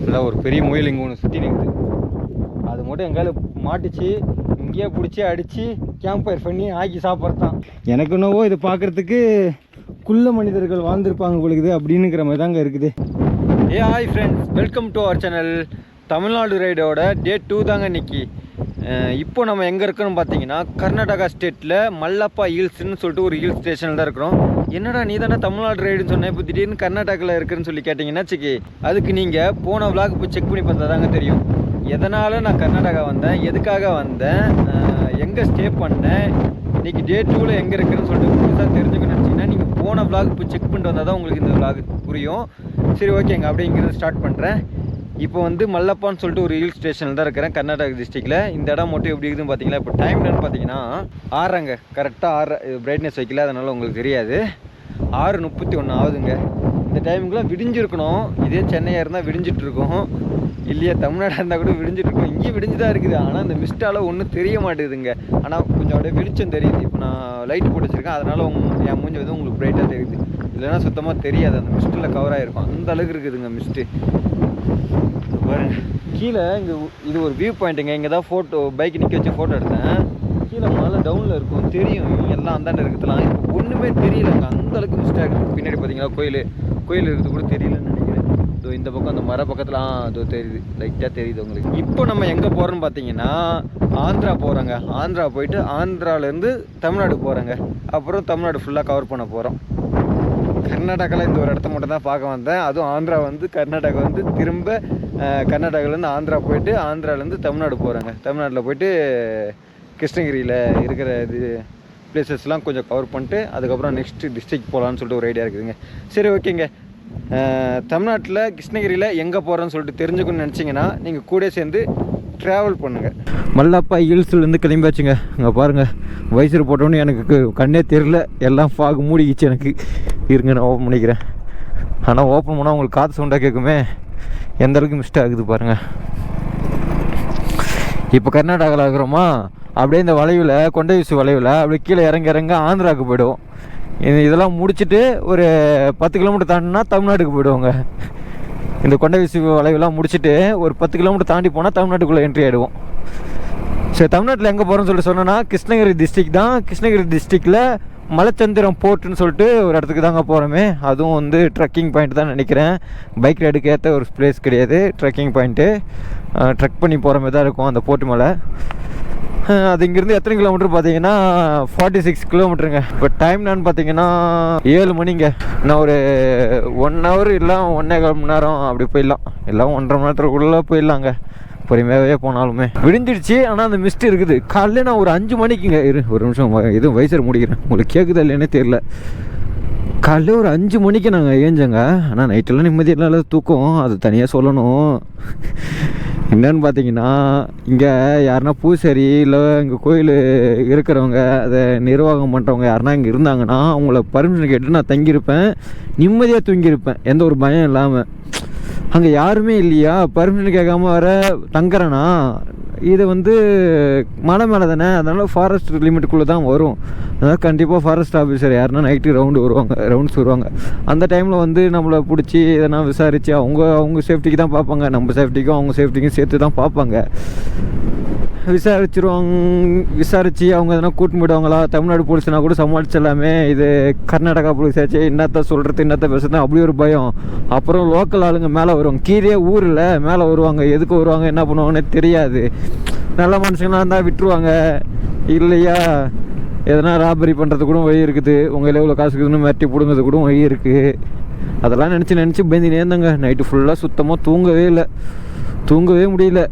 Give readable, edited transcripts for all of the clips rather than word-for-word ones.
இல்லை ஒரு பெரிய முயல் இங்கே ஒன்று சுற்றி நிற்குது. அது மட்டும் எங்கால மாட்டிச்சு இங்கேயே பிடிச்சி அடித்து கேம்ப் ஃபயர் பண்ணி ஆக்கி சாப்பிட்றது தான். எனக்கு என்னவோ இது பார்க்குறதுக்கு குள்ள மனிதர்கள் வாழ்ந்துருப்பாங்க உங்களுக்கு அப்படின்னுங்கிற மாதிரி தாங்க இருக்குது. Hi friends, welcome to our channel. Tamil Nadu ரைடோட டே 2 தாங்க இன்னைக்கு. இப்போ நம்ம எங்கே இருக்கோன்னு பார்த்தீங்கன்னா கர்நாடகா ஸ்டேட்டில் மல்லப்பா ஹில்ஸ்ன்னு சொல்லிட்டு ஒரு ஹில் ஸ்டேஷனில் தான் இருக்கிறோம். என்னடா நீ தானே தமிழ்நாடு ரைடுன்னு சொன்னேன், இப்போ திடீர்னு கர்நாடகாவில் இருக்குன்னு சொல்லி கேட்டிங்கன்னா சிக்கி, அதுக்கு நீங்கள் போன விளாக் போய் செக் பண்ணி பார்த்தா தாங்க தெரியும் எதனால் நான் கர்நாடகா வந்தேன், எதுக்காக வந்தேன், எங்கே ஸ்டே பண்ணேன், இன்றைக்கி டே 2ல் எங்கே இருக்குதுன்னு சொல்லிட்டு புதுசாக தெரிஞ்சுக்கணும்னு நினச்சிங்கன்னா நீங்கள் போன விளாக் போய் செக் பண்ணிட்டு வந்தால் தான் உங்களுக்கு இந்த விளாக் புரியும். சரி ஓகேங்க, அப்படிங்கிறத ஸ்டார்ட் பண்ணுறேன். இப்போ வந்து மல்லப்பான்னு சொல்லிட்டு ஒரு ஹில் ஸ்டேஷனில் தான் இருக்கிறேன் கர்நாடகா டிஸ்ட்ரிக்டில். இந்த இடம் மட்டும் எப்படி இருக்குதுன்னு பார்த்தீங்களா, இப்போ டைம் என்னன்னு பார்த்தீங்கன்னா 6 கரெக்டாக 6 பிரைட்னஸ் வைக்கல, அதனால் உங்களுக்கு தெரியாது. 6:31 ஆகுதுங்க. இந்த டைமுக்குலாம் விடிஞ்சிருக்கணும். இதே சென்னையாக இருந்தால் விடிஞ்சிட்ருக்கோம், இல்லையா தமிழ்நாடாக இருந்தால் கூட விடிஞ்சிட்ருக்கோம். இங்கேயும் விடிஞ்சு தான் இருக்குது, ஆனால் இந்த மிஸ்டால் ஒன்றும் தெரிய மாட்டேங்குதுங்க. ஆனால் கொஞ்சம் அப்படியே வெளிச்சம் தெரியுது. இப்போ நான் லைட்டு போட்டு வச்சுருக்கேன், அதனால் என் மூஞ்சி வந்து உங்களுக்கு பிரைட்டாக தெரியுது. இல்லைன்னா சுத்தமாக தெரியாது, அந்த மிஸ்ட்டில் கவர் ஆகிருக்கும், அந்த அளவுக்கு இருக்குதுங்க மிஸ்ட்டு. பாருங்க கீழே இங்கே இது ஒரு வியூ பாயிண்ட்டுங்க. இங்கே தான் ஃபோட்டோ பைக் நிற்க வச்சு ஃபோட்டோ எடுத்தேன். கீழே மலை டவுனில் இருக்கும், தெரியும் எல்லாம் அந்தாண்ட இருக்குதுலாம். இப்போ ஒன்றுமே தெரியலங்க, அந்த அளவுக்கு மிஸ்டாக இருக்குது. பின்னாடி பார்த்தீங்களா கோயில் இருக்குது கூட தெரியலன்னு நினைக்கிறேன். இதோ இந்த பக்கம் அந்த மர பக்கத்தில் இதோ தெரியுது, லைட்டாக தெரியுது உங்களுக்கு. இப்போ நம்ம எங்கே போகிறோன்னு பார்த்தீங்கன்னா ஆந்திரா போகிறோங்க. ஆந்திரா போயிட்டு ஆந்திராவிலேருந்து தமிழ்நாடு போகிறோங்க. அப்புறம் தமிழ்நாடு ஃபுல்லாக கவர் பண்ண போகிறோம். கர்நாடகாவில் இந்த ஒரு இடத்த மட்டும் தான் பார்க்க வந்தேன். அதுவும் ஆந்திரா வந்து கர்நாடகா வந்து திரும்ப கர்நாடகாவிலேருந்து ஆந்திரா போயிட்டு ஆந்திராவிலேருந்து தமிழ்நாடு போகிறாங்க. தமிழ்நாட்டில் போயிட்டு கிருஷ்ணகிரியில் இருக்கிற இது பிளேசஸ்லாம் கொஞ்சம் கவர் பண்ணிட்டு அதுக்கப்புறம் நெக்ஸ்ட்டு டிஸ்ட்ரிக்ட் போகலான்னு சொல்லிட்டு ஒரு ஐடியா இருக்குதுங்க. சரி ஓகேங்க, தமிழ்நாட்டில் கிருஷ்ணகிரியில் எங்கே போகிறோன்னு சொல்லிட்டு தெரிஞ்சுக்கணும்னு நினச்சிங்கன்னா நீங்கள் கூட சேர்ந்து ட்ராவல் பண்ணுங்கள். மல்லப்பா ஹில்ஸ்லேருந்து கிளம்பியாச்சுங்க. அங்கே பாருங்கள், வைசர் போட்டோன்னு எனக்கு கண்ணே தெரில, எல்லாம் ஃபாக் மூடிக்கிச்சு எனக்கு. இருங்க நான் ஓப்பன் பண்ணிக்கிறேன். ஆனால் ஓப்பன் பண்ணால் உங்களுக்கு காற்று சவுண்டாக கேட்குமே, எந்த அளவுக்கு மிஸ்ட் ஆகுது பாருங்கள். இப்போ கர்நாடகாவில் இருக்கிறோமா, அப்படியே இந்த வளைவில் கொண்டை வீசு வளைவில் அப்படியே கீழே இறங்க ஆந்திராவுக்கு போய்டுவோம். இதெல்லாம் முடிச்சுட்டு ஒரு 10 கிலோமீட்டர் தாண்டினா தமிழ்நாட்டுக்கு போய்டுவோங்க. இந்த கொண்டை வீசு வளைவெல்லாம் முடிச்சுட்டு ஒரு 10 கிலோமீட்டர் தாண்டி போனால் தமிழ்நாட்டுக்குள்ளே என்ட்ரி ஆகிடுவோம். சரி, தமிழ்நாட்டில் எங்கே போகிறோன்னு சொல்லிட்டு சொன்னோன்னா கிருஷ்ணகிரி டிஸ்ட்ரிக் தான். கிருஷ்ணகிரி டிஸ்ட்ரிக்டில் மலைச்சந்திரம் போர்ட்டுன்னு சொல்லிட்டு ஒரு இடத்துக்கு தாங்க போகிறோமே. அதுவும் வந்து ட்ரெக்கிங் பாயிண்ட் தான் நினைக்கிறேன். பைக் ரைடுக்கு ஏற்ற ஒரு பிளேஸ் கிடையாது, ட்ரெக்கிங் பாயிண்ட்டு. ட்ரெக் பண்ணி போகிற மாதிரி தான் இருக்கும் அந்த போர்ட்டு மேலே. அது இங்கேருந்து எத்தனை கிலோமீட்டர் பார்த்தீங்கன்னா 46 கிலோமீட்டருங்க. இப்போ டைம் நான் பார்த்தீங்கன்னா 7 மணிங்க. நான் ஒரு 1 ஹவர் இல்லை 1.25 மணி நேரம் அப்படி போயிடலாம், எல்லாம் 1.5 மணி நேரத்துக்குள்ளே போயிடலாங்க பொறுமையாகவே போனாலுமே. விடிஞ்சிடுச்சு, ஆனால் அந்த மிஸ்ட் இருக்குது. காலையில் நான் ஒரு 5 மணிக்குங்க ஒரு நிமிஷம் எதுவும் வைசர் முடிக்கிறேன், உங்களுக்கு கேட்குதா இல்லைன்னே தெரியல. காலையில் ஒரு 5 மணிக்கு நாங்கள் ஏஞ்சங்க. ஆனால் நைட்டெல்லாம் நிம்மதியில்லாத தூக்கம், அது தனியாக சொல்லணும். என்னன்னு பார்த்தீங்கன்னா இங்கே யாருன்னா பூசாரி இல்லை இங்கே கோயில் இருக்கிறவங்க அதை நிர்வாகம் பண்ணுறவங்க யாருன்னா இங்கே இருந்தாங்கன்னா அவங்கள பர்மிஷன் கேட்டு நான் தங்கியிருப்பேன், நிம்மதியாக தூங்கியிருப்பேன், எந்த ஒரு பயம் இல்லாமல். அங்கே யாருமே இல்லையா, பர்மிஷன் கேட்காம வர தங்குறேன்னா இது வந்து மலை மேலே தானே, அதனால் ஃபாரஸ்ட் லிமிட்டுக்குள்ளே தான் வரும். அதனால் கண்டிப்பாக ஃபாரஸ்ட் ஆஃபீஸர் யாருன்னா நைட்டு ரவுண்ட்ஸ் வருவாங்க. அந்த டைமில் வந்து நம்மளை பிடிச்சி எதனா விசாரித்து அவங்க சேஃப்டிக்கு தான் பார்ப்பாங்க, நம்ம சேஃப்டிக்கும் அவங்க சேஃப்டிக்கும் சேர்த்து தான் பார்ப்பாங்க. விசாரித்து அவங்க எதனா கூட்டு போயிடுவாங்களா. தமிழ்நாடு போலீஸ்னா கூட சமாளிச்சிடலாமே, இது கர்நாடகா போலீஸ் ஆச்சு, என்னத்த சொல்கிறது என்னத்த பேசுறது அப்படி ஒரு பயம். அப்புறம் லோக்கல் ஆளுங்க மேலே வருவாங்க, கீழே ஊரில் மேலே வருவாங்க, எதுக்கு வருவாங்க என்ன பண்ணுவாங்கன்னே தெரியாது. நல்ல மனுஷங்களாக இருந்தால் விட்டுருவாங்க, இல்லையா எதனா ராபரி பண்ணுறது கூட வழி இருக்குது, உங்கள் எவ்வளோ காசு இருக்குதுன்னு மிரட்டி பிடுங்கிறது கூட வழி இருக்குது. அதெல்லாம் நினச்சி பயந்துனே இருந்தாங்க. நைட்டு ஃபுல்லாக சுத்தமாக தூங்கவே முடியல.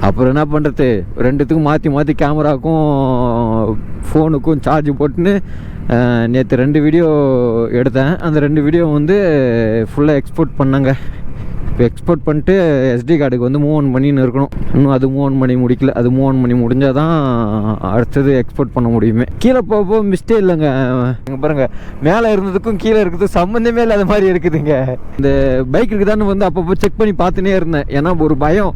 அப்புறம் என்ன பண்ணுறது, ரெண்டுத்துக்கும் மாற்றி கேமராவுக்கும் ஃபோனுக்கும் சார்ஜ் போட்டுன்னு நேற்று 2 வீடியோ எடுத்தேன். அந்த 2 வீடியோ வந்து ஃபுல்லாக எக்ஸ்போர்ட் பண்ணேங்க. இப்போ எக்ஸ்போர்ட் பண்ணிட்டு SD கார்டுக்கு வந்து மூவ் ஆன் பண்ணின்னு இருக்கணும். இன்னும் அது மூவ் ஆன் பண்ணி முடிக்கல, அது மூவ் ஆன் பண்ணி முடிஞ்சால் தான் அடுத்தது எக்ஸ்போர்ட் பண்ண முடியுமே. கீழே போக மிஸ்டே இல்லைங்க. இங்கே பாருங்கள், மேலே இருந்ததுக்கும் கீழே இருக்கிறதுக்கும் சம்மந்தமே இல்லாத மாதிரி இருக்குதுங்க. இந்த பைக் இருக்குதான்னு வந்து அப்பப்போ செக் பண்ணி பார்த்துனே இருந்தேன். ஏன்னா ஒரு பயம்,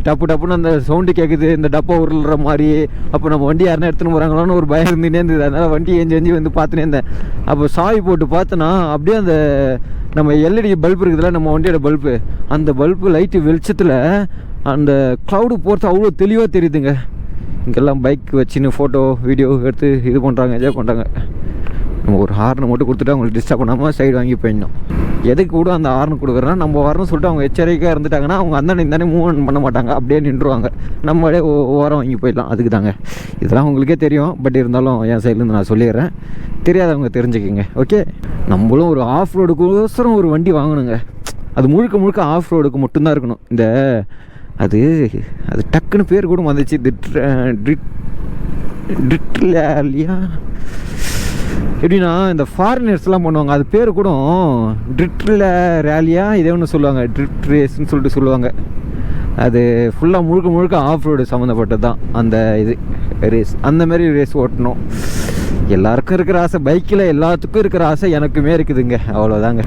டப்புன்னு அந்த சவுண்டு கேட்குது, இந்த டப்பா உருள்ற மாதிரி. அப்போ நம்ம வண்டி யாருன்னா எடுத்துன்னு போகிறாங்களான்னு ஒரு பயம் இருந்துகிட்டே இருந்தது. அதனால் வண்டி எஞ்சி வந்து பார்த்துனே இருந்தேன். அப்போ சாவி போட்டு பார்த்தேன்னா அப்படியே அந்த நம்ம எல்இடி பல்பு இருக்குதுல்ல, நம்ம வண்டியோட பல்பு, அந்த பல்பு லைட்டு வெளிச்சத்தில் அந்த க்ளவுடு போகிறது அவ்வளோ தெளிவாக தெரியுதுங்க. இங்கெல்லாம் பைக் வச்சுன்னு ஃபோட்டோ வீடியோ எடுத்து இது பண்ணுறாங்க, என்ஜாய் பண்ணுறாங்க. நம்ம ஒரு ஹார்னை மட்டும் கொடுத்துட்டு அவங்களுக்கு டிஸ்டர்ப் பண்ணாமல் சைடு வாங்கி போயிடணும். எதுக்கு கூட அந்த ஹார்ன் கொடுக்குறோன்னா, நம்ம வரணும்னு சொல்லிட்டு அவங்க எச்சரிக்கையாக இருந்துட்டாங்கன்னா அவங்க அந்தானே இந்தானே மூவ் பண்ண மாட்டாங்க, அப்படியே நின்றுவாங்க. நம்மளே ஓரம் வாங்கி போயிடலாம். அதுக்கு தாங்க. இதெல்லாம் உங்களுக்கே தெரியும், பட் இருந்தாலும் என் சைட்லேருந்து நான் சொல்லிடுறேன், தெரியாதவங்க தெரிஞ்சுக்கிங்க. ஓகே, நம்மளும் ஒரு ஆஃப் ரோடுக்கோசரம் ஒரு வண்டி வாங்கணுங்க. அது முழுக்க முழுக்க ஆஃப் ரோடுக்கு மட்டும்தான் இருக்கணும். இந்த அது டக்குன்னு பேர் கூட வந்துச்சு, ட்ரிட்லியா எப்படின்னா இந்த ஃபாரினர்ஸ்லாம் பண்ணுவாங்க, அது பேர் கூட ட்ரிட்ல ரேலியா இதே ஒன்று சொல்லுவாங்க, ட்ரிட் ரேஸ்ன்னு சொல்லிட்டு சொல்லுவாங்க. அது ஃபுல்லாக முழுக்க முழுக்க ஆஃப் ரோடு சம்மந்தப்பட்டது தான் அந்த இது ரேஸ். அந்த மாதிரி ரேஸ் ஓட்டணும். எல்லாருக்கும் இருக்கிற ஆசை, பைக்கில் எல்லாத்துக்கும் இருக்கிற ஆசை எனக்குமே இருக்குதுங்க. அவ்வளோதாங்க.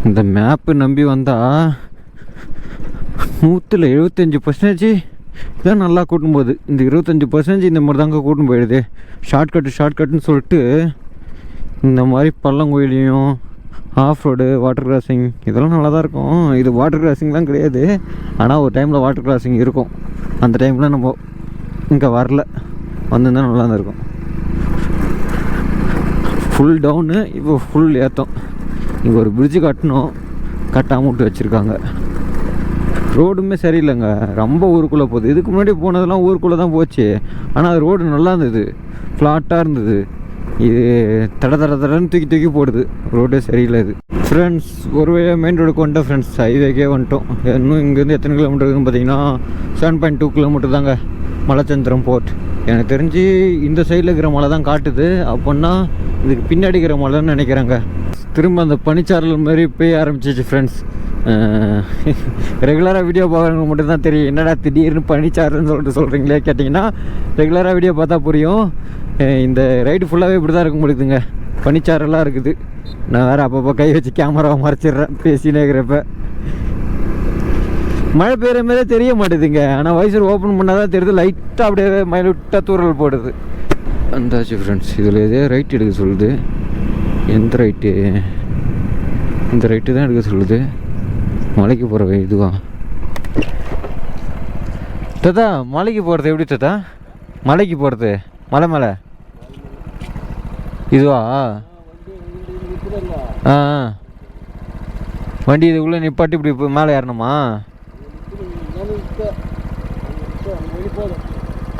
இந்த மேப்பு நம்பி வந்தால் 175% இதான் நல்லா கூட்டும் போகுது. இந்த 25% இந்த மாதிரி தாங்க கூட்டும் போயிடுது. ஷார்ட்கட்டுன்னு சொல்லிட்டு இந்த மாதிரி பள்ளங்கோயிலையும் ஆஃப் ரோடு வாட்டர் கிராசிங் இதெல்லாம் நல்லா தான் இருக்கும். இது வாட்டர் கிராசிங்லாம் கிடையாது, ஆனால் ஒரு டைமில் வாட்டர் கிராசிங் இருக்கும். அந்த டைமில் நம்ம இங்கே வரல, வந்துருந்தால் நல்லா தான் இருக்கும். ஃபுல் டவுனு, இப்போ ஃபுல் ஏற்றம். இங்கே ஒரு பிரிட்ஜு கட்டாமல் விட்டு வச்சுருக்காங்க. ரோடுமே சரியில்லைங்க, ரொம்ப ஊருக்குள்ளே போகுது. இதுக்கு முன்னாடி போனதெல்லாம் ஊருக்குள்ளே தான் போச்சு, ஆனால் அது ரோடு நல்லா இருந்தது, ஃப்ளாட்டாக இருந்தது. இது தடன்னு தூக்கி போடுது, ரோடே சரியில்லை. இது ஃப்ரெண்ட்ஸ் ஒரு வழியாக மெயின் ரோடுக்கு வந்துட்டோம் ஃப்ரெண்ட்ஸ், ஹைவேக்கே வந்துட்டோம். இன்னும் இங்கேருந்து எத்தனை கிலோமீட்டர் இருக்குன்னு பார்த்தீங்கன்னா 7.2 கிலோமீட்டர் தாங்க மலைச்சந்திரம் போர்ட். எனக்கு தெரிஞ்சு இந்த சைடில் இருக்கிற மலை தான் காட்டுது, அப்படின்னா இதுக்கு பின்னாடி இருக்கிற மலைன்னு நினைக்கிறாங்க. திரும்ப அந்த பனிச்சாரல் மாதிரி போய் ஆரம்பிச்சிச்சு ஃப்ரெண்ட்ஸ். ரெகுலராக வீடியோ பார்க்குறவங்க மட்டும் தான் தெரியும், என்னடா திடீர்னு பனிச்சாருன்னு சொல்கிறீங்களே கேட்டிங்கன்னா, ரெகுலராக வீடியோ பார்த்தா புரியும். இந்த ரைடு ஃபுல்லாகவே இப்படி தான் இருக்க முடியுதுங்க, பனிச்சாரெல்லாம் இருக்குது. நான் வேறு அப்பப்போ கை வச்சு கேமராவை மறைச்சிட்றேன் பேசினே இருக்கிறப்ப. மழை பெய்கிற மாதிரியே தெரிய மாட்டேதுங்க, ஆனால் வைசர் ஓப்பன் பண்ணால் தான் தெரியுது, லைட்டாக அப்படியே மைலூட்டாக தூரல் போடுது. அந்தாச்சு ஃப்ரெண்ட்ஸ், இதில் எதே ரைட் எடுக்க சொல்லுது. எந்த ரைட்டு? இந்த ரைட்டு தான் எடுக்க சொல்லுது. மலைக்கு போகிற இதுவா தாத்தா? மலைக்கு போகிறது எப்படி தாத்தா? மலைக்கு போகிறது மலை மேலே இதுவா? ஆ வண்டி இதுக்குள்ளே நிப்பாட்டி இப்படி இப்போ மேலே ஏறணுமா?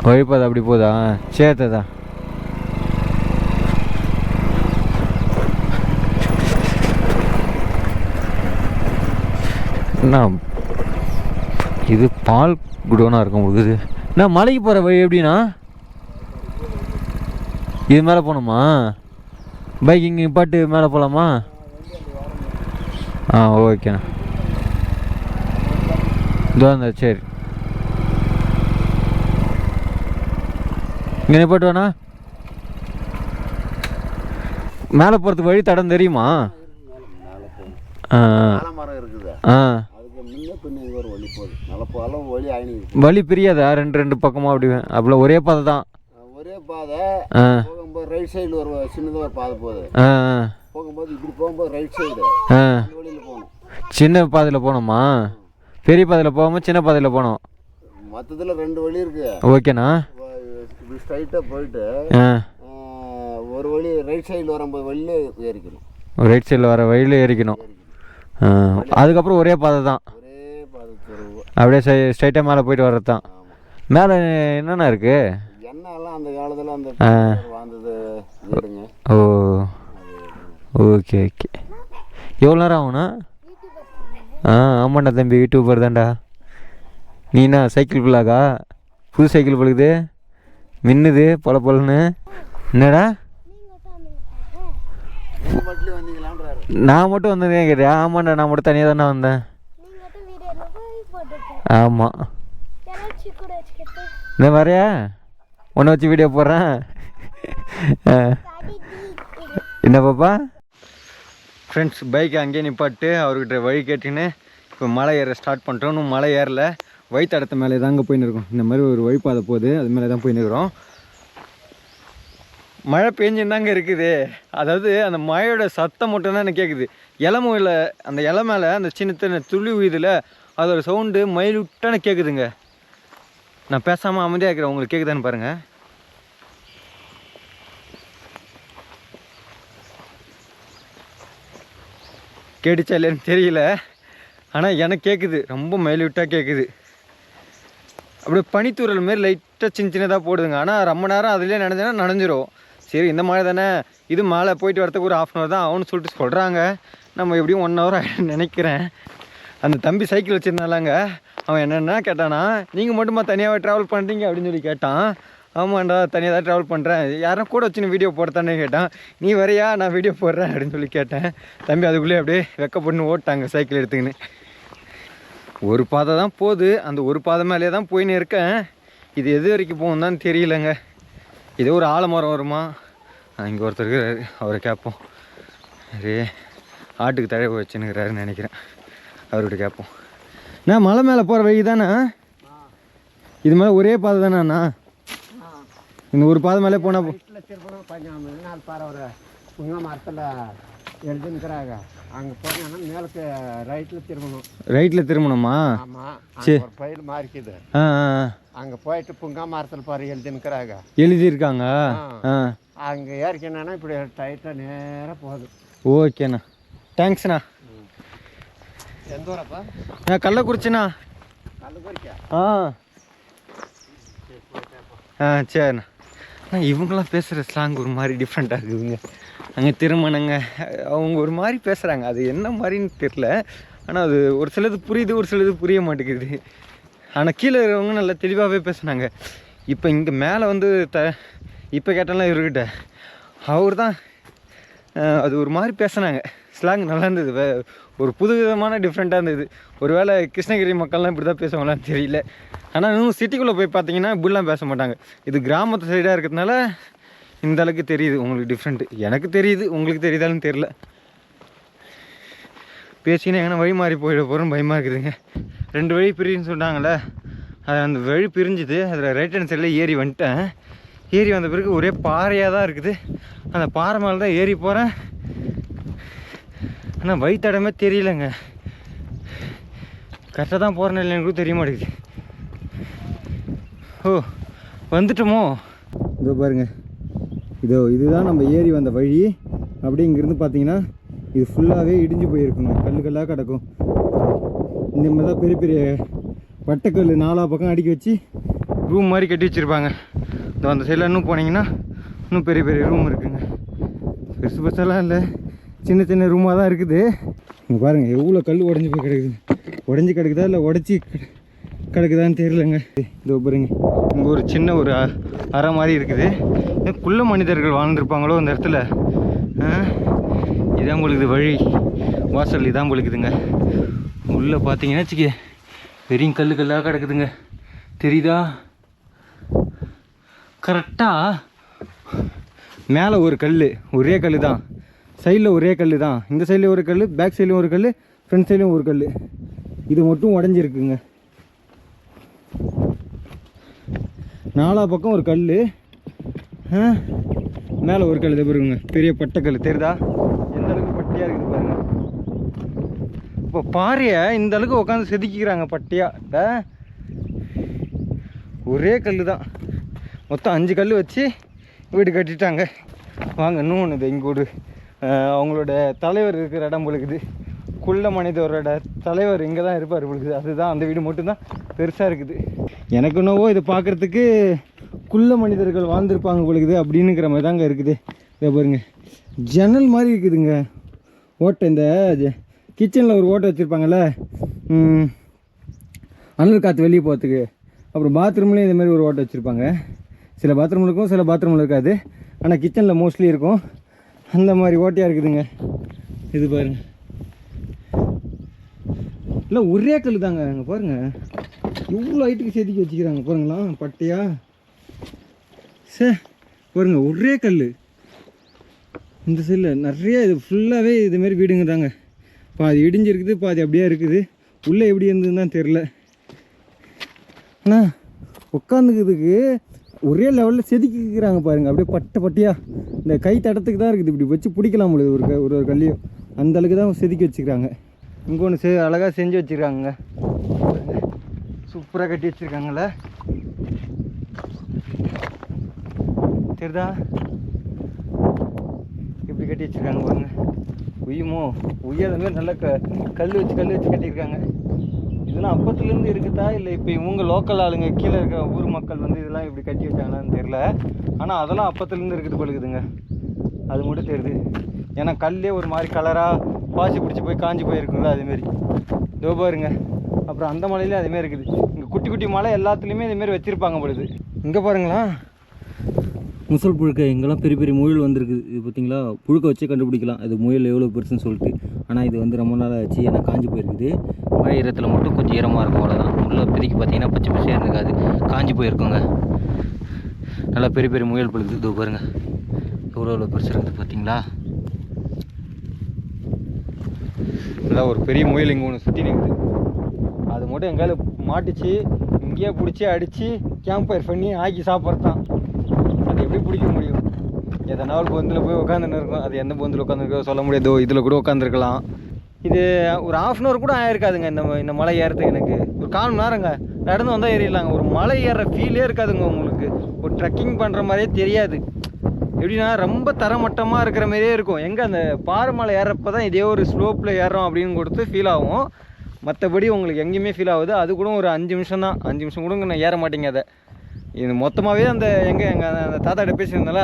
வழிபாதை அப்படி போதா? சரி தாத்தா. என்ன இது பால் குடோனாக இருக்கும் உங்களுக்கு? நான் மலைக்கு போகிற வழி எப்படின்னா இது மேலே போகணுமா? பைக் இங்கே பாட்டு மேலே போகலாமா? ஆ ஓகேண்ணா, இதோ இருந்தா சரி. இங்கே நிப்பாட்டு வேணா? மேலே போகிறதுக்கு வழி தடம் தெரியுமா? ஆ ஆ வழி பிரியாதா? ரெண்டு பக்கமாக அப்படி அப்படிலாம் ஒரே பாதை தான்? ஒரே பாதை. போகும்போது ரைட் சைடில் ஒரு சின்னதாக ஒரு பாதை போகுது. போகும்போது இப்படி போகும்போது ரைட் சைடு வழியில் போகணும். சின்ன பாதையில் போகணுமா? பெரிய பாதையில் போகாமல் சின்ன பாதையில் போகணும். மொத்தத்தில் 2 வழி இருக்கு. ஓகேண்ணா. இப்படி ஸ்ட்ரைட்டாக போயிட்டு ஒரு வழி ரைட் சைடில் வரும்போது வழியில் ஏறிக்கணும். ரைட் சைடில் வர வழியில் ஏறிக்கணும். அதுக்கப்புறம் ஒரே பாதை தான், அப்படியே ஸ்ட்ரைட்டாக மேலே போயிட்டு வர்றது தான். மேலே என்னென்ன இருக்குது? எண்ணெய்லாம் அந்த காலத்தில் அந்த வாழ்ந்தது வீடுங்க. ஓ ஓகே ஓகே. எவ்வளோ நேரம் ஆகுண்ணா? ஆமாண்டா தம்பி, யூடியூபர் தான்டா. நீனா சைக்கிள் பிள்ளாக்கா? புது சைக்கிள் பழுகுது, மின்னுது பொலன்னு. என்னடா நான் மட்டும் வந்ததே கேட்டியா? ஆமாண்டா, நான் மட்டும் தனியாக தானே வந்தேன். ஆமாம், இந்த வரையா ஒன்று வச்சு வீடியோ போடுறேன். என்ன பாப்பா? ஃப்ரெண்ட்ஸ் பைக்கை அங்கேயே நிப்பாட்டு அவர்கிட்ட வழி கேட்டுன்னு இப்போ மலை ஏற ஸ்டார்ட் பண்ணிட்டோம். இன்னும் மலை ஏறல, வயிற்றடத்த மேலே தாங்க போயின்னு இருக்கோம். இந்த மாதிரி ஒரு வழிபாதை போகுது, அது மேலே தான் போயின்னு இருக்கிறோம். மழை பெஞ்சுன்னு தாங்க இருக்குது, அதாவது அந்த மழையோட சத்தம் மட்டும்தான் எனக்கு கேட்குது. இலை அந்த இலை மேலே அந்த சின்ன சின்ன துளி உயிதில் அதோட சவுண்டு மைல்யூட்டான கேட்குதுங்க. நான் பேசாமல் அமைதியாக இருக்கிறேன், உங்களுக்கு கேட்குதான்னு பாருங்கள். கேட்டுச்சா இல்லைன்னு தெரியல, ஆனால் எனக்கு கேட்குது, ரொம்ப மைல்யூட்டாக கேட்குது. அப்படியே பனித்தூரல் மாரி லைட்டாக சின்னதாக போடுதுங்க. ஆனால் ரொம்ப நேரம் அதுலேயே நனைஞ்சிரும். சரி இந்த மழை தானே, இது மழை போயிட்டு வரத்துக்கு ஒரு 1/2 hour தான் ஆகும்னு சொல்லிட்டு சொல்கிறாங்க. நம்ம எப்படியும் 1 hour ஆகிடும் நினைக்கிறேன். அந்த தம்பி சைக்கிள் வச்சுருந்தாலாங்க, அவன் என்னென்னா கேட்டானா, நீங்கள் மட்டுமா தனியாகவே ட்ராவல் பண்ணுறீங்க அப்படின்னு சொல்லி கேட்டான். ஆமாண்டா தனியாக தான் ட்ராவல் பண்ணுறேன், யாரும் கூட வச்சுன்னு வீடியோ போடுறதானே கேட்டான். நீ வரையா, நான் வீடியோ போடுறேன் அப்படின்னு சொல்லி கேட்டேன். தம்பி அதுக்குள்ளேயே அப்படியே வெக்கப்பட்டு ஓட்டாங்க சைக்கிள் எடுத்துக்கின்னு. ஒரு பாதை தான் போகுது, அந்த ஒரு பாதை மேலே தான் போயின்னு இருக்கேன். இது எது வரைக்கும் போகும் தான் தெரியலங்க. இதே ஒரு ஆலமரம் வருமா, இங்கே ஒருத்தர் இருக்கிறாரு, அவரை கேட்போம். சரி ஆட்டுக்கு தழை வச்சுன்னுக்கிறாருன்னு நினைக்கிறேன், அவர்கிட்ட கேட்போம். நான் மலை மேலே போகிற வழி தானே இது, மேலே ஒரே பாதை தானேண்ணா? இந்த ஒரு பாதை மேலே போனால் மரத்தில் எழுதுங்கிறாங்க, அங்கே போனோன்னா மேலுக்கு ரைட்டில் திரும்பணுமா? ஆமாம், சரி பயில் மாறிக்குது. அங்கே போயிட்டு புங்கா மரத்தில் பாரு எழுதினுக்கிறாங்க, எழுதியிருக்காங்க. அங்கே ஏறிக்கணுன்னா இப்படி டைட்டாக நேராக போகுது. ஓகேண்ணா, தேங்க்ஸ்ண்ணா. எந்த ஊரப்பா? கள்ளக்குறிச்சிண்ணா. கள்ளக்குறிச்சியா? சரிண்ணா. இவங்களாம் பேசுகிற ஸ்லாங் ஒரு மாதிரி டிஃப்ரெண்ட்டாக இருக்குதுங்க. அங்கே திருமணங்க அவங்க ஒரு மாதிரி பேசுகிறாங்க, அது என்ன மாதிரின்னு தெரில. ஆனால் அது ஒரு சிலது புரியுது, ஒரு சிலது புரிய மாட்டேங்குது. ஆனால் கீழே இருக்கிறவங்க நல்லா தெளிவாகவே பேசுனாங்க. இப்போ இங்கே மேலே வந்து இப்போ கேட்டாலாம் இவர்கிட்ட அவர் தான் அது ஒரு மாதிரி பேசுனாங்க. ஸ்லாங் நல்லா இருந்தது, ஒரு புது விதமான டிஃப்ரெண்ட்டாக இருந்தது. ஒரு வேளை கிருஷ்ணகிரி மக்கள்லாம் இப்படி தான் பேசுவாங்களான்னு தெரியல. ஆனால் இன்னும் சிட்டிக்குள்ளே போய் பார்த்தீங்கன்னா இப்படிலாம் பேச மாட்டாங்க. இது கிராமத்து சைடாக இருக்கிறதுனால இந்த அளவுக்கு தெரியுது உங்களுக்கு டிஃப்ரெண்ட்டு. எனக்கு தெரியுது, உங்களுக்கு தெரியுதாலும் தெரியல. பேசினா எங்கன்னா வழி மாறி போயிட போகிறோம் பயமாக இருக்குதுங்க. 2 வழி பிரிஞ்சுன்னு சொன்னாங்களே, அது அந்த வழி பிரிஞ்சுது. அதில் ரைட் ஹேண்ட் சைடில் ஏறி வந்துட்டேன். ஏறி வந்த பிறகு ஒரே பாறையாக தான் இருக்குது. அந்த பாறை மேலே தான் ஏறி போகிறேன். ஆனால் வழித்தடமே தெரியலைங்க, கரெக்டாக தான் போகிறேன்னு இல்லைன்னு கூட தெரிய மாட்டேங்குது. ஓ வந்துட்டோமோ, இதோ பாருங்கள், இதுதான் நம்ம ஏறி வந்த வழி. அப்படியே இங்கேருந்து பார்த்தீங்கன்னா இது ஃபுல்லாகவே இடிஞ்சு போயிருக்குங்க, கல்லாக கிடக்கும். இந்த மாதிரி தான் பெரிய பெரிய வட்டக்கல் 4 பக்கம் அடுக்கி வச்சு ரூம் மாதிரி கட்டி வச்சுருப்பாங்க. இதோ அந்த சைடில் இன்னும் போனீங்கன்னா இன்னும் பெரிய பெரிய ரூம் இருக்குங்க. பெருசு பெருசாலாம் இல்லை, சின்ன சின்ன ரூமாக தான் இருக்குது. இங்கே பாருங்கள் எவ்வளோ கல் உடஞ்சி போய் கிடக்குது. உடஞ்சி கிடக்குதா இல்லை உடச்சி கிடக்குதான்னு தெரியலங்க. இதோ பாருங்க, இங்கே ஒரு சின்ன ஒரு அறை மாதிரி இருக்குது. குள்ள மனிதர்கள் வாழ்ந்துருப்பாங்களோ அந்த இடத்துல. இதான் உங்களுக்கு வழி வாசல், இதான் உங்களுக்குதுங்க. உள்ளே பார்த்தீங்கன்னா வச்சுக்க வெறும் கல்லாக கிடக்குதுங்க, தெரியுதா? கரெக்டாக மேலே ஒரு கல், ஒரே கல் தான், சைடில் ஒரே கல் தான். இந்த சைடில் ஒரு கல், பேக் சைட்லையும் ஒரு கல், ஃப்ரண்ட் சைட்லையும் ஒரு கல். இது மட்டும் உடஞ்சிருக்குங்க. 4 பக்கம் ஒரு கல், மேலே ஒரு கல். இதை பாருங்க, பெரிய பட்டைக்கல் தெரியுதா? எந்த அளவுக்கு பட்டியாக இருக்குது பாருங்க. இப்போ பாறையை இந்த அளவுக்கு உட்காந்து செதுக்கிக்கிறாங்க பட்டியாக. ஒரே கல் தான், மொத்தம் 5 கல் வச்சு வீடு கட்டிட்டாங்க. வாங்க இன்னொன்று, இது இங்கே ஒரு அவங்களோட தலைவர் இருக்கிற இடம் பொழுக்குது. குள்ள மனிதரோட தலைவர் இங்கே தான் இருப்பார் பொழுக்குது. அதுதான் அந்த வீடு மட்டும்தான் பெருசாக இருக்குது. எனக்கு என்னவோ இதை பார்க்குறதுக்கு குள்ள மனிதர்கள் வாழ்ந்துருப்பாங்க பொழுக்குது அப்படின்னுங்கிற மாதிரி தாங்க இருக்குது. இதை பாருங்க, ஜன்னல் மாதிரி இருக்குதுங்க ஓட்டை. இந்த கிச்சனில் ஒரு ஓட்டை வச்சுருப்பாங்கள்ல அனல் காற்று வெளியே போகிறதுக்கு. அப்புறம் பாத்ரூம்லேயும் இந்த மாதிரி ஒரு ஓட்டை வச்சுருப்பாங்க. சில பாத்ரூமில் இருக்கும், சில பாத்ரூமில் இருக்காது. ஆனால் கிச்சனில் மோஸ்ட்லி இருக்கும். அந்த மாதிரி ஓட்டையாக இருக்குதுங்க. இது பாருங்க, இல்லை ஒரே கல் தாங்க. அங்கே பாருங்கள் இவ்வளோ ஹைட்டுக்கு செதுக்கி வச்சுக்கிறாங்க பாருங்களா பட்டையா. பாருங்க ஒரே கல். இந்த சைடில் நிறைய இது ஃபுல்லாகவே இதுமாரி வீடுங்க தாங்க. பாதி இடிஞ்சிருக்குது, பாதி அப்படியே இருக்குது. உள்ளே எப்படி இருந்ததுன்னு தான் தெரில. அண்ணா உட்காந்துக்கிறதுக்கு ஒரே லெவலில் செதுக்கிக்கிறாங்க பாருங்கள், அப்படியே பட்டை பட்டியாக. இந்த கை தடத்துக்கு தான் இருக்குது, இப்படி வச்சு பிடிக்கலாம் முடியுது ஒரு கல்லையும், அந்த அளவுக்கு தான் செதுக்கி வச்சுக்கிறாங்க. இங்கே ஒன்று அழகாக செஞ்சு வச்சுருக்காங்க, சூப்பராக கட்டி வச்சுருக்காங்கள தெரியுதா? இப்படி கட்டி வச்சுருக்காங்க பாருங்க. உயுமோ உய்யாத மாதிரி நல்லா கல் வச்சு கட்டியிருக்காங்க. இதெல்லாம் அப்பத்துலேருந்து இருக்குதா இல்லை இப்போ இவங்க லோக்கல் ஆளுங்க கீழே இருக்கிற ஊர் மக்கள் வந்து இதெல்லாம் இப்படி கட்டி வச்சாங்களான்னு தெரில. ஆனால் அதெல்லாம் அப்பத்துலேருந்து இருக்குது பழுகுதுங்க, அது மட்டும் தெரியுது. ஏன்னா கல்லே ஒரு மாதிரி கலராக பாசி பிடிச்சி போய் காஞ்சி போயிருக்குங்களா அதேமாரி. இதோ பாருங்க. அப்புறம் அந்த மலையிலே அதேமாரி இருக்குது. இங்கே குட்டி குட்டி மலை எல்லாத்துலேயுமே இதேமாரி வச்சுருப்பாங்க பொழுது. இங்கே பாருங்களா, முசல் புழுக்கை எங்கெல்லாம் பெரிய பெரிய முயல் வந்திருக்குது. இது பார்த்தீங்களா, புழுக்கை வச்சே கண்டுபிடிக்கலாம் இது முயல் எவ்வளோ பெருசுன்னு சொல்லிட்டு. ஆனால் இது வந்து ரொம்ப நாளாக ஆச்சு, ஏன்னா காஞ்சி போயிருக்குது. மழை ஈரத்தில் மட்டும் கொஞ்சம் ஈரமாக இருக்கும், அவ்வளோதான். உள்ள இப்போதைக்கு பார்த்தீங்கன்னா பச்சை பச்சையாக இருக்காது, காஞ்சி போயிருக்குங்க. நல்லா பெரிய பெரிய முயல் பழுது. இதோ பாருங்க எவ்வளோ பெருசு இருக்குது பார்த்தீங்களா. நல்லா ஒரு பெரிய முயல் இங்கே ஒன்று சுற்றி நிற்குது. அது மட்டும் எங்கால மாட்டிச்சு, இங்கேயே பிடிச்சி அடித்து கேம்ப் ஃபயர் பண்ணி ஆக்கி சாப்பிட்றதான். அது எப்படி பிடிக்க முடியும்? எதனா ஒரு பொந்தில் போய் உட்காந்துன்னு இருக்கும், அது எந்த பொந்தில் உட்காந்துருக்கோ சொல்ல முடியாது. இதில் கூட உட்காந்துருக்கலாம். இது ஒரு 1/2 கூட ஆயிருக்காதுங்க இந்த மலை ஏறத்துக்கு. எனக்கு ஒரு 1/4 மணி நேரங்க நடந்து வந்தால் ஏறிடலாங்க. ஒரு மலை ஏற ஃபீலே இருக்காதுங்க உங்களுக்கு. ஒரு ட்ரெக்கிங் பண்ணுற மாதிரியே தெரியாது. எப்படின்னா ரொம்ப தரமட்டமாக இருக்கிற மாதிரியே இருக்கும். எங்கே அந்த பாறை மலை ஏறப்போ தான் இதே ஒரு ஸ்லோப்பில் ஏறுறோம் அப்படின்னு கொடுத்து ஃபீல் ஆகும். மற்றபடி உங்களுக்கு எங்கேயுமே ஃபீல் ஆகுது. அது கூட ஒரு 5 நிமிஷம் தான், 5 நிமிஷம் கூட நான் ஏற மாட்டேங்க. அதை இது மொத்தமாகவே அந்த எங்கள் அந்த தாத்தாட்ட பேசியிருந்தால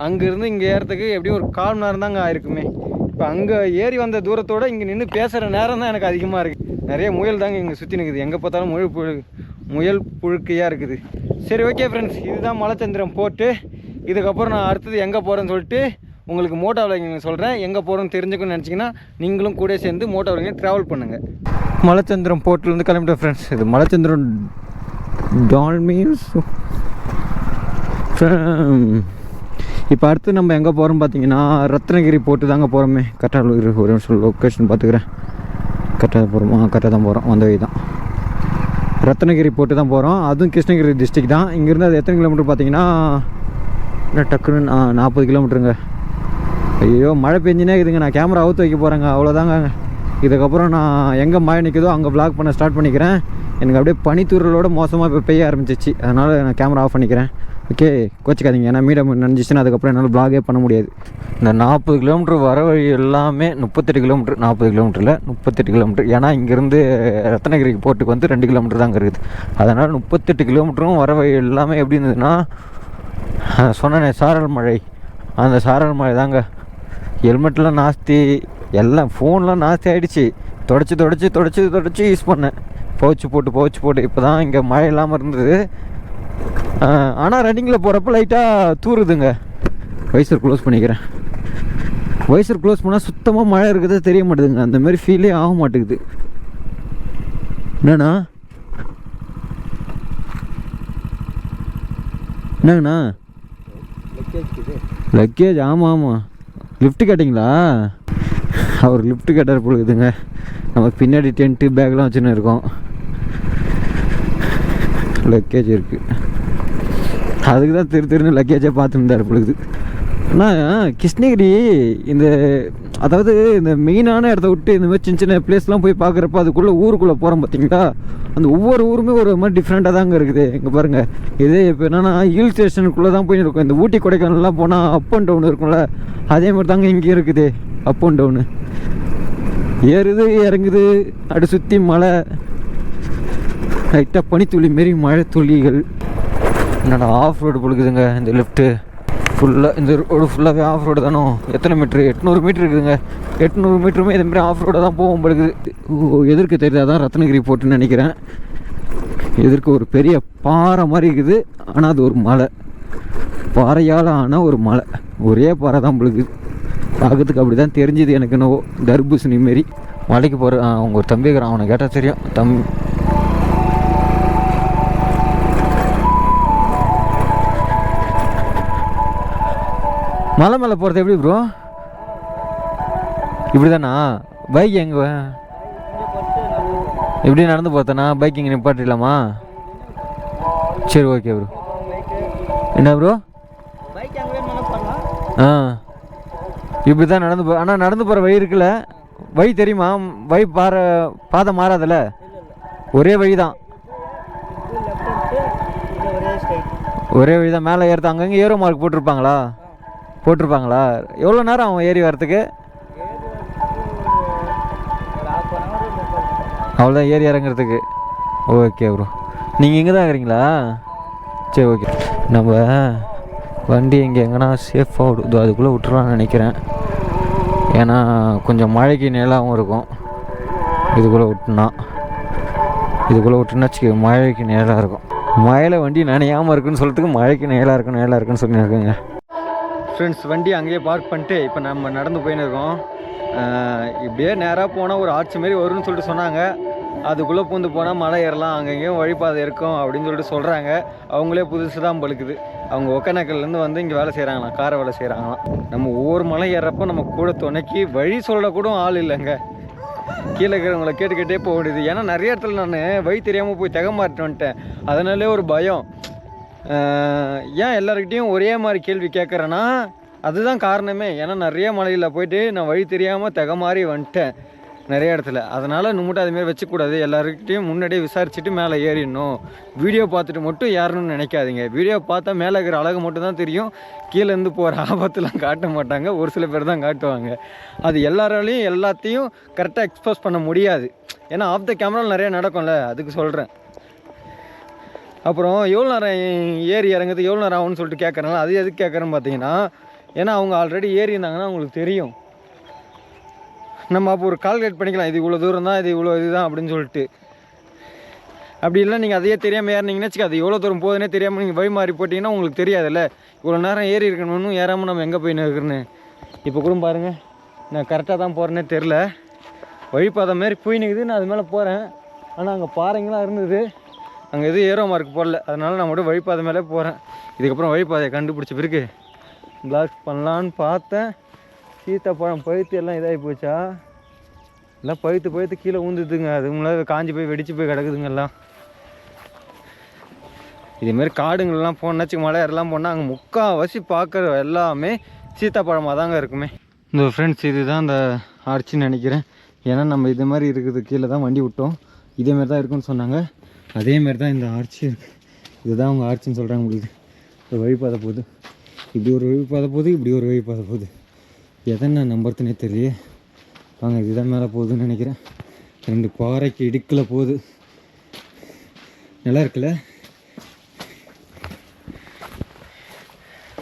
அங்கேருந்து இங்கே ஏறத்துக்கு எப்படியும் ஒரு 1/4 மணி நேரம் தாங்க ஆயிருக்குமே. இப்போ அங்கே ஏறி வந்த தூரத்தோடு இங்கே நின்று பேசுகிற நேரம் தான் எனக்கு அதிகமாக இருக்குது. நிறைய முயல் தாங்க இங்கே சுற்றி நிற்குது, எங்கே பார்த்தாலும் முயல் புழுக்கையாக இருக்குது. சரி, ஓகே ஃப்ரெண்ட்ஸ், இதுதான் மலைச்சந்திரம் போட்டு. இதுக்கப்புறம் நான் அடுத்தது எங்கே போகிறேன்னு சொல்லிட்டு உங்களுக்கு மோட்டோ விளையாங்க சொல்கிறேன். எங்கே போகிறோன்னு தெரிஞ்சுக்கணும்னு நினச்சிங்கன்னா நீங்களும் கூட சேர்ந்து மோட்டோ விளையாங்க ட்ராவல் பண்ணுங்கள். மலைச்சந்திரம் போர்ட்லேருந்து கிளம்பிட்டேன் ஃப்ரெண்ட்ஸ். இது மலைச்சந்திரம் டால்மீன்ஸ். இப்போ அடுத்து நம்ம எங்கே போகிறோம் பார்த்தீங்கன்னா ரத்னகிரி போட்டு தாங்க போகிறோமே. கரெக்டாக ஒரு நிமிஷம் லொக்கேஷன் பார்த்துக்கிறேன். கரெக்டாக போகிறோமா? கரெக்டாக தான் போகிறோம், வந்த வழி தான். ரத்னகிரி போட்டு தான் போகிறோம். அதுவும் கிருஷ்ணகிரி டிஸ்ட்ரிக் தான். இங்கேருந்து அது எத்தனை கிலோமீட்டர் பார்த்தீங்கன்னா டக்குன்னு 40 கிலோமீட்டருங்க. ஐயோ மழை பெஞ்சினே இருக்குதுங்க. நான் கேமரா அவுத்து வைக்க போகிறேங்க, அவ்வளோதாங்க. இதுக்கப்புறம் நான் எங்கே மழை நிற்குதோ அங்கே வ்ளாக் பண்ண ஸ்டார்ட் பண்ணிக்கிறேன். எனக்கு அப்படியே பனித்தூரலோட மோசமாக இப்போ பெய்ய ஆரம்பிச்சிச்சு, அதனால் நான் கேமரா ஆஃப் பண்ணிக்கிறேன். ஓகே, கோச்சிக்காதீங்க. ஏன்னா மீடியம் நினச்சிச்சுன்னா அதுக்கப்புறம் என்னால் வ்ளாகே பண்ண முடியாது. இந்த 40 கிலோமீட்டர் வர வழி எல்லாமே 38 கிலோமீட்டர், 40 கிலோமீட்டரில் 38 கிலோமீட்டர். ஏன்னா இங்கேருந்து ரத்னகிரிக்கு போர்ட்டுக்கு வந்து 2 கிலோமீட்டர் தாங்க இருக்குது. அதனால் 38 கிலோமீட்டரும் வர வழி எல்லாமே எப்படி இருந்ததுன்னா சொன்னேனே சாரல் மழை, அந்த சாரல் மழை தாங்க. ஹெல்மெட்லாம் நாஸ்தி, எல்லாம் ஃபோன்லாம் நாஸ்தி ஆகிடுச்சு. தொடச்சி யூஸ் பண்ணேன், பவுச்சு போட்டு. இப்போ தான் இங்கே மழை இல்லாமல் இருந்தது. ஆனால் ரன்னிங்கில் போகிறப்ப லைட்டாக தூருதுங்க. வைசர் க்ளோஸ் பண்ணிக்கிறேன். வைசர் க்ளோஸ் பண்ணால் சுத்தமாக மழை இருக்கிறது தெரிய மாட்டேதுங்க. அந்தமாரி ஃபீலே ஆக மாட்டேங்குது. என்னங்கண்ணா லக்கேஜ்? ஆமாம், லிஃப்ட்டு கேட்டிங்களா? அவர் லிஃப்ட்டு கேட்டார் பொழுதுங்க. நமக்கு பின்னாடி டென்ட்டு பேக்லாம் வச்சுன்னு இருக்கோம். லக்கேஜ் இருக்குது, அதுக்கு தான் திருன்னு லக்கேஜை பார்த்துருந்தார் பொழுது. ஆனால் கிருஷ்ணகிரி அதாவது இந்த மெயினான இடத்த விட்டு இந்த மாதிரி சின்ன பிளேஸ்லாம் போய் பார்க்குறப்ப அதுக்குள்ளே ஊருக்குள்ளே போகிறோம் பார்த்தீங்களா, அந்த ஒவ்வொரு ஊருமே ஒரு மாதிரி டிஃப்ரெண்ட்டாக தாங்க இருக்குது. இங்கே பாருங்கள், இதே இப்போ என்னென்னா ஹில் ஸ்டேஷனுக்குள்ளே தான் போய் இருக்கும். இந்த ஊட்டி கொடைக்கானல்லாம் போனால் அப் அண்ட் டவுன் இருக்கும்ல, அதே மாதிரி தாங்க இங்கே இருக்குது. அப் அண்ட் டவுனு ஏறுது இறங்குது, அப்படி சுற்றி மழை, லைட்டாக பனித்துளி மாரி மழை துளிகள். என்னடா ஆஃப் ரோடு பொழுதுங்க இந்த லெஃப்ட்டு ஃபுல்லாக. இந்த ரோடு ஃபுல்லாகவே ஆஃப் ரோடு தானோ. எத்தனை மீட்ரு? 800 மீட்ரு இருக்குதுங்க. 800 மீட்டருமே இதேமாரி ஆஃப் ரோடாக தான் போகும் பொழுது. எதிர்க்கு தெரியாது, அதான் ரத்னகிரி போட்டுன்னு நினைக்கிறேன். எதிர்க்கு ஒரு பெரிய பாறை மாதிரி இருக்குது, ஆனால் அது ஒரு மலை, பாறையால் ஆனால் ஒரு மலை, ஒரே பாறை தான் பொழுது. பார்க்கறதுக்கு அப்படி தான் தெரிஞ்சுது எனக்கு. என்னவோ தர்பூசணி மாரி. மலைக்கு போகிற அவங்க ஒரு தம்பி இருக்கிறான், அவனை கேட்டால் தெரியும். மலை மேலே போகிறது எப்படி ப்ரோ? இப்படி தானா? பைக் எங்கே எப்படி நடந்து போகிறதுனா? பைக் இங்கே நிப்பாட்டிடலாமா? சரி, ஓகே ப்ரோ. என்ன ப்ரோ? பைக் அங்கே வேணும்னா போடலாம். ஆ இப்படி தான் நடந்து ஆனால் நடந்து போகிற வழி இருக்குல்ல, வழி தெரியுமா? வழி பாதை மாறாதில்ல, ஒரே வழி தான். ஒரே வழி தான். மேலே ஏறுது, அங்கங்கே ஏரோ மார்க் போட்டிருப்பாங்களா? போட்டிருப்பாங்களா? எவ்வளோ நேரம் அவன் ஏறி வரத்துக்கு? அவ்வளோதான் ஏறி இறங்குறதுக்கு. ஓகே ப்ரோ, நீங்கள் இங்கே தான் இருக்கிறீங்களா? சரி ஓகே. நம்ம வண்டி இங்கே எங்கன்னா சேஃபாக விடுதோ அதுக்குள்ளே விட்டுருலான்னு நினைக்கிறேன். ஏன்னா கொஞ்சம் மழைக்கு நிழலாகவும் இருக்கும். இதுக்குள்ளே விட்டுனா வச்சுக்க, மழைக்கு நிழலாக இருக்கும். மழையில் வண்டி நனையாமல் இருக்குன்னு சொல்கிறதுக்கு மழைக்கு நிழலாக இருக்குன்னு சொல்லியிருக்கேங்க. ஃப்ரெண்ட்ஸ், வண்டி அங்கேயே பார்க் பண்ணிட்டு இப்போ நம்ம நடந்து போயின்னு இருக்கோம். இப்படியே நேராக போனால் ஒரு ஆட்சி மாரி வரும்னு சொல்லிட்டு சொன்னாங்க. அதுக்குள்ளே பூந்து போனால் மலை ஏறலாம், அங்கங்கேயும் வழிபாதை இருக்கும் அப்படின்னு சொல்லிட்டு சொல்கிறாங்க. அவங்களே புதுசு தான் பழுக்குது. அவங்க ஒக்கேனக்கல்லேருந்து வந்து இங்கே வேலை செய்கிறாங்களாம், காரை வேலை செய்கிறாங்களாம். நம்ம ஒவ்வொரு மலை ஏறப்போ நம்ம கூட துணைக்கி வழி சொல்ல கூட ஆள் இல்லைங்க. கீழே இருக்கிறவங்கள கேட்டுக்கிட்டே போக வேண்டியது. ஏன்னா நிறைய இடத்துல நான் வழி தெரியாமல் போய் மாறிட்டு வந்துட்டேன். அதனாலே ஒரு பயம். ஏன் எல்லாருக்கிட்டையும் ஒரே மாதிரி கேள்வி கேட்குறேன்னா அதுதான் காரணமே. ஏன்னா நிறைய மலையில் போயிட்டு நான் வழி தெரியாமல் மாறி வந்துட்டேன் நிறைய இடத்துல. அதனால் நம்மகிட்ட அதுமாரி வச்சுக்கூடாது. எல்லாருக்கிட்டையும் முன்னாடியே விசாரிச்சுட்டு மேலே ஏறிடணும். வீடியோ பார்த்துட்டு மட்டும் ஏறணும்னு நினைக்காதீங்க. வீடியோ பார்த்தா மேலே இருக்கிற அழகு மட்டும் தான் தெரியும், கீழேருந்து போகிற ஆபத்துலாம் காட்ட மாட்டாங்க. ஒரு சில பேர் தான் காட்டுவாங்க. அது எல்லாராலையும் எல்லாத்தையும் கரெக்டாக எக்ஸ்போஸ் பண்ண முடியாது. ஏன்னா ஆஃப் த கேமராவில் நிறையா நடக்கும்ல, அதுக்கு சொல்கிறேன். அப்புறம் எவ்வளோ நேரம் ஏறி இறங்குறது, எவ்வளோ நேரம் ஆகும்னு சொல்லிட்டு கேட்குறாங்க. அது எதுக்கு கேட்குறேன்னு பார்த்தீங்கன்னா, ஏன்னா அவங்க ஆல்ரெடி ஏறி இருந்தாங்கன்னா அவங்களுக்கு தெரியும். நம்ம அப்போ ஒரு கால்குலேட் பண்ணிக்கலாம், இது இவ்வளோ தூரம் தான், இது இவ்வளோ இதுதான் அப்படின்னு சொல்லிட்டு. அப்படி இல்லை நீங்கள் அதையே தெரியாமல் ஏறினீங்கன்னு வச்சுக்க, அது எவ்வளோ தூரம் போகுதுன்னே தெரியாமல் நீங்கள் வழி மாறி போட்டிங்கன்னா உங்களுக்கு தெரியாதுல்ல. இவ்வளோ நேரம் ஏறி இருக்கணும்னு ஏறாமல் நம்ம எங்கே போய் நிற்கிறேன்னு. இப்போ கூட பாருங்கள், நான் கரெக்டாக தான் போகிறேன்னே தெரில. வழிபாதை மாரி போய் நிற்குது, நான் அது மேலே போகிறேன். ஆனால் அங்கே பாறைங்களாம் இருந்தது, அங்கே எதுவும் ஏரோ மார்க் போடல. அதனால் நான் மட்டும் வழிபாதை மேலே போகிறேன். இதுக்கப்புறம் வழிபாதையை கண்டுபிடிச்ச பிறகு பிளாக் பண்ணலான்னு பார்த்தேன். சீத்தாப்பழம் பழுத்து எல்லாம் இதாகி போச்சா, எல்லாம் பழுத்து கீழே ஊந்துதுங்க. அது முன்னாடி காஞ்சி போய் வெடிச்சு போய் கிடக்குதுங்க எல்லாம். இதேமாரி காடுங்கள்லாம் போனாச்சு, மலை ஏறலாம் போனால் அங்கே முக்கால்வாசி பார்க்குற எல்லாமே சீத்தாப்பழமாக தாங்க இருக்குமே. இந்த ஃப்ரெண்ட்ஸ், இதுதான் அந்த ஆர்ச்சின்னு நினைக்கிறேன். ஏன்னா நம்ம இது மாதிரி இருக்குது, கீழே தான் வண்டி விட்டோம், இதேமாரி தான் இருக்குன்னு சொன்னாங்க. அதேமாரி தான் இந்த ஆர்ச்சி இருக்குது. இதுதான் அவங்க ஆர்ச்சின்னு சொல்கிறாங்க. உங்களுக்கு இந்த வழிபாதை போகுது, இப்படி ஒரு வழிபாதை போகுது, இப்படி ஒரு வழிபாதை போகுது. எதை நான் நம்புறதுனே தெரியல. வாங்க, இதுதான் மேலே போகுதுன்னு நினைக்கிறேன். 2 பாறைக்கு இடுக்கில் போகுது. நல்லா இருக்குல்ல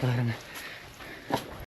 பாருங்க.